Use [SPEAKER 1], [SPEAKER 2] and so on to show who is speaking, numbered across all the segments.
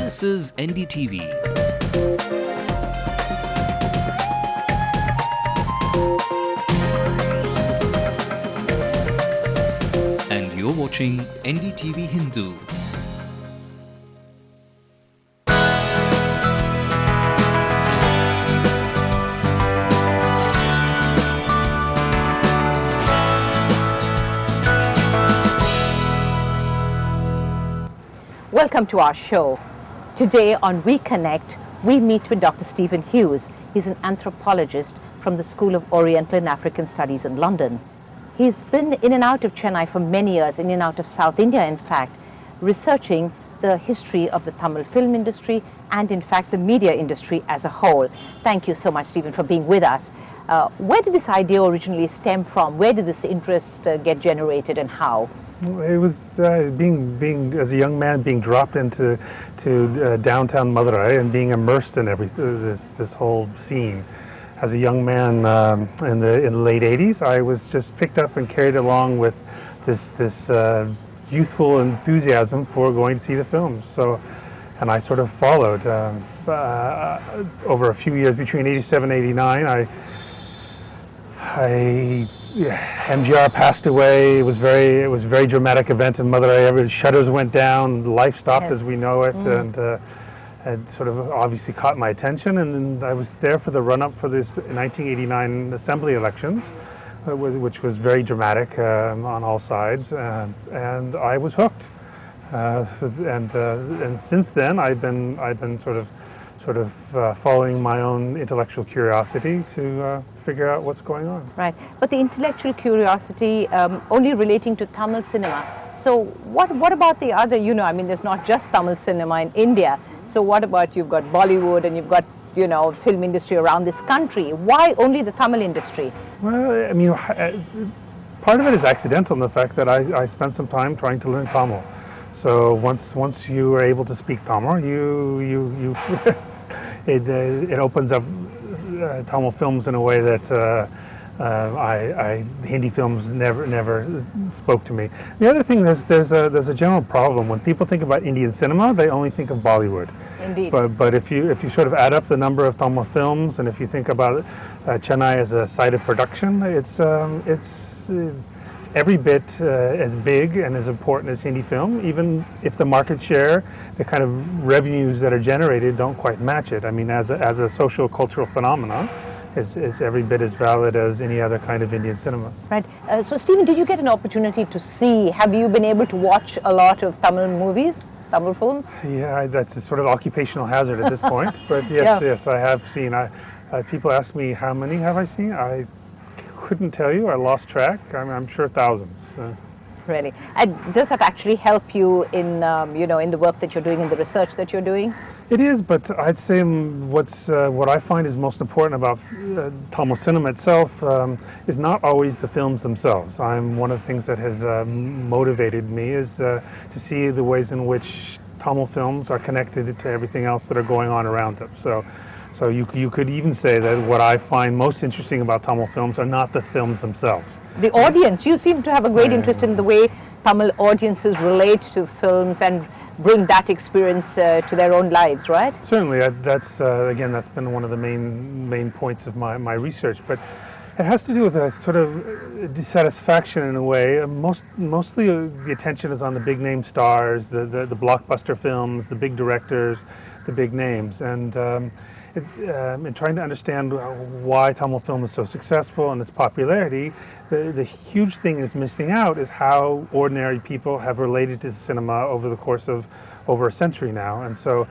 [SPEAKER 1] This is NDTV. And you're watching NDTV Hindu.
[SPEAKER 2] Welcome to our show. Today on We Connect, we meet with Dr. Stephen Hughes. He's an anthropologist from the School of Oriental and African Studies in London. He's been in and out of Chennai for many years, in and out of South India, in fact, researching the history of the Tamil film industry and, in fact, the media industry as a whole. Thank you so much, Stephen, for being with us. Where did this idea originally stem from? Where did this interest get generated and how?
[SPEAKER 3] It was being as a young man being dropped into downtown Madurai and being immersed in this whole scene. As a young man in the late '80s, I was just picked up and carried along with this youthful enthusiasm for going to see the films. So, and I sort of followed over a few years between '87 and '89. MGR passed away. It was a very dramatic event in Madurai. Every shutters went down. Life stopped as we know it, and it sort of obviously caught my attention. And then I was there for the run-up for this 1989 assembly elections, which was very dramatic on all sides, and I was hooked. And since then, I've been sort of following my own intellectual curiosity to figure out what's going on.
[SPEAKER 2] Right, but the intellectual curiosity only relating to Tamil cinema. So what about the other, I mean, there's not just Tamil cinema in India. So what about, you've got Bollywood and you've got, film industry around this country. Why only the Tamil industry?
[SPEAKER 3] Well, I mean, part of it is accidental in the fact that I spent some time trying to learn Tamil. So once you are able to speak Tamil, you it opens up Tamil films in a way that Hindi films never spoke to me. The other thing is there's a general problem when people think about Indian cinema, they only think of Bollywood.
[SPEAKER 2] Indeed.
[SPEAKER 3] But if you sort of add up the number of Tamil films, and if you think about Chennai as a site of production, it's every bit as big and as important as Hindi film, even if the market share, the kind of revenues that are generated don't quite match it. I mean, as a social cultural phenomenon, it's every bit as valid as any other kind of Indian cinema.
[SPEAKER 2] Right. So, Stephen, did you get an opportunity to see, have you been able to watch a lot of Tamil movies, Tamil films?
[SPEAKER 3] Yeah, that's a sort of occupational hazard at this point. But yes, I have seen. People ask me, how many have I seen? I couldn't tell you. I lost track. I'm sure thousands.
[SPEAKER 2] Really? And does that actually help you in, in the work that you're doing, in the research that you're doing?
[SPEAKER 3] It is, but I'd say what I find is most important about Tamil cinema itself is not always the films themselves. One of the things that has motivated me is to see the ways in which Tamil films are connected to everything else that are going on around them. So you could even say that what I find most interesting about Tamil films are not the films themselves.
[SPEAKER 2] The audience, you seem to have a great interest in the way Tamil audiences relate to films and bring that experience to their own lives, right?
[SPEAKER 3] Certainly, that's been one of the main points of my research, but it has to do with a sort of dissatisfaction in a way. Mostly the attention is on the big name stars, the blockbuster films, the big directors, the big names, and in trying to understand why Tamil film is so successful and its popularity, the huge thing is missing out is how ordinary people have related to cinema over the course of over a century now. And so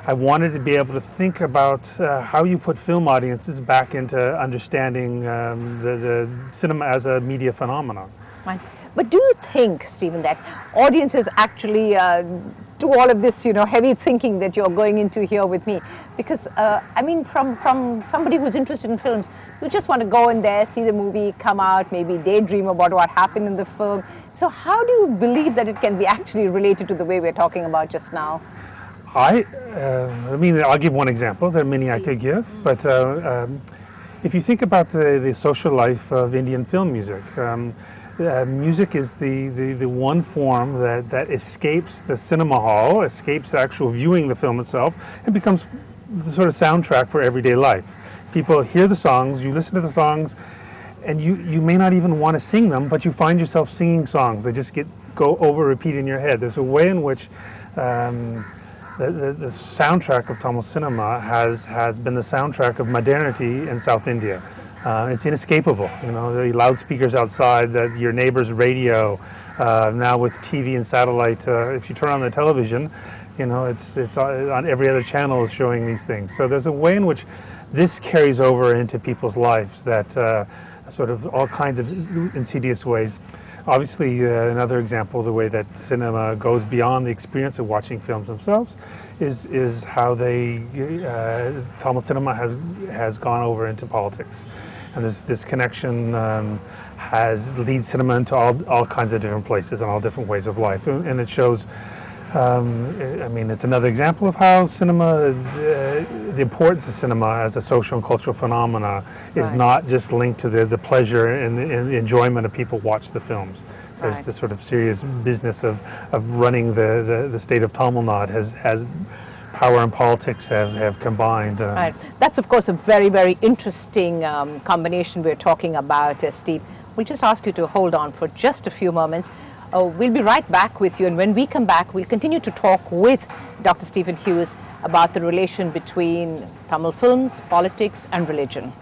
[SPEAKER 3] I wanted to be able to think about how you put film audiences back into understanding the cinema as a media phenomenon.
[SPEAKER 2] Right. But do you think, Stephen, that audiences actually do all of this, heavy thinking that you're going into here with me? Because, from somebody who's interested in films, you just want to go in there, see the movie, come out, maybe daydream about what happened in the film. So how do you believe that it can be actually related to the way we're talking about just now?
[SPEAKER 3] I'll give one example. There are many I could give, but if you think about the social life of Indian film music, Music is the one form that escapes the cinema hall, escapes actual viewing the film itself, and becomes the sort of soundtrack for everyday life. People hear the songs, you listen to the songs, and you may not even want to sing them, but you find yourself singing songs. They just go over repeat in your head. There's a way in which the soundtrack of Tamil cinema has been the soundtrack of modernity in South India. It's inescapable. You know, the loudspeakers outside, your neighbor's radio, now with TV and satellite. If you turn on the television, you know, it's on every other channel is showing these things. So there's a way in which this carries over into people's lives, that sort of all kinds of insidious ways. Obviously, another example of the way that cinema goes beyond the experience of watching films themselves is how Tamil cinema has gone over into politics. And this connection leads cinema into all kinds of different places and all different ways of life. And it shows, I mean, it's another example of how cinema, the importance of cinema as a social and cultural phenomena is not just linked to the pleasure and the enjoyment of people watch the films. There's this sort of serious business of running the state of Tamil Nadu has power and politics have combined.
[SPEAKER 2] Right. That's, of course, a very, very interesting combination we're talking about, Steve. We'll just ask you to hold on for just a few moments. We'll be right back with you, and when we come back, we'll continue to talk with Dr. Stephen Hughes about the relation between Tamil films, politics, and religion.